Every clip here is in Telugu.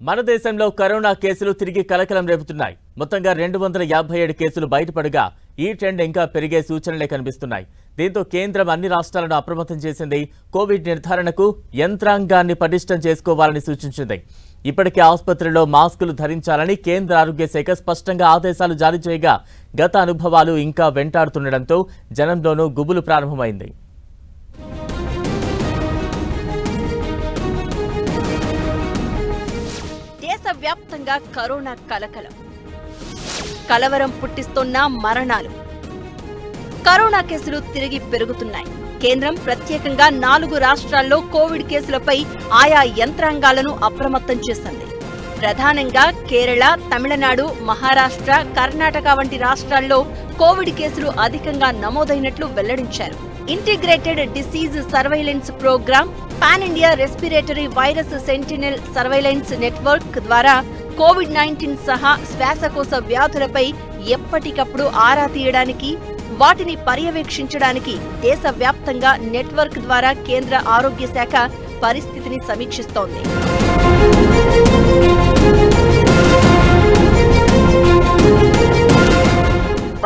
మన దేశంలో కరోనా కేసులు తిరిగి కలకలం రేపుతున్నాయి. మొత్తంగా 257 కేసులు బయటపడగా ఈ ట్రెండ్ ఇంకా పెరిగే సూచనలే కనిపిస్తున్నాయి. దీంతో కేంద్రం అన్ని రాష్ట్రాలను అప్రమత్తం చేసింది. కోవిడ్ నిర్ధారణకు యంత్రాంగాన్ని పటిష్టం చేసుకోవాలని సూచించింది. ఇప్పటికే ఆసుపత్రుల్లో మాస్కులు ధరించాలని కేంద్ర ఆరోగ్య శాఖ స్పష్టంగా ఆదేశాలు జారీ చేయగా గత అనుభవాలు ఇంకా వెంటాడుతుండటంతో జనంలోనూ గుబులు ప్రారంభమైంది. దేశవ్యాప్తంగా కరోనా కలవరం పుట్టిస్తున్న మరణాలు. కరోనా కేసులు తిరిగి పెరుగుతున్నాయి. కేంద్రం ప్రత్యేకంగా 4 రాష్ట్రాల్లో కోవిడ్ కేసులపై ఆయా యంత్రాంగాలను అప్రమత్తం చేసింది. ప్రధానంగా కేరళ, తమిళనాడు, మహారాష్ట్ర, కర్ణాటక వంటి రాష్ట్రాల్లో కోవిడ్ కేసులు అధికంగా నమోదైనట్లు వెల్లడించారు. Integrated disease surveillance programme, pan India respiratory virus sentinel surveillance network ద్వారా కోవిడ్-19 సహా శ్వాసకోశ వ్యాధులపై ఎప్పటికప్పుడు ఆరా తీయడానికి, వాటిని పర్యవేక్షించడానికి దేశవ్యాప్తంగా నెట్వర్క్ ద్వారా కేంద్ర ఆరోగ్య శాఖ పరిస్థితిని సమీక్షిస్తోంది.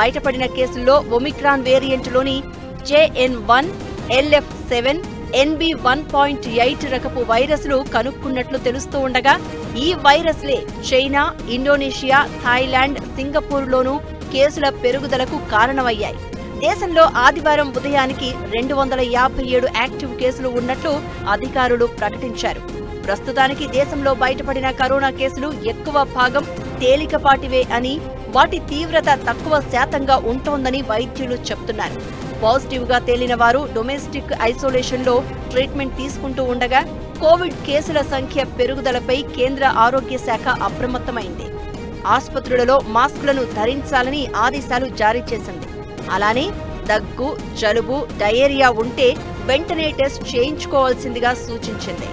బయటపడిన కేసుల్లో ఒమిక్రాన్ వేరియంట్లోని JN1, LF7, NB1.8 రకపు వైరస్లు కనుక్కున్నట్లు తెలుస్తూ ఉండగా ఈ వైరస్లే చైనా, ఇండోనేషియా, థాయిలాండ్, సింగపూర్లోనూ కేసుల పెరుగుదలకు కారణమయ్యాయి. దేశంలో ఆదివారం ఉదయానికి 257 యాక్టివ్ కేసులు ఉన్నట్లు అధికారులు ప్రకటించారు. ప్రస్తుతానికి దేశంలో బయటపడిన కరోనా కేసులు ఎక్కువ భాగం తేలికపాటివే అని, వాటి తీవ్రత తక్కువ శాతంగా ఉంటోందని వైద్యులు చెబుతున్నారు. పాజిటివ్ గా తేలిన వారు డొమెస్టిక్ ఐసోలేషన్ లో ట్రీట్మెంట్ తీసుకుంటూ ఉండగా కోవిడ్ కేసుల సంఖ్య పెరుగుదలపై కేంద్ర ఆరోగ్య శాఖ అప్రమత్తమైంది. ఆసుపత్రులలో మాస్కులను ధరించాలని ఆదేశాలు జారీ చేసింది. అలానే దగ్గు, జలుబు, డయేరియా ఉంటే వెంటనే టెస్ట్ చేయించుకోవాల్సిందిగా సూచించింది.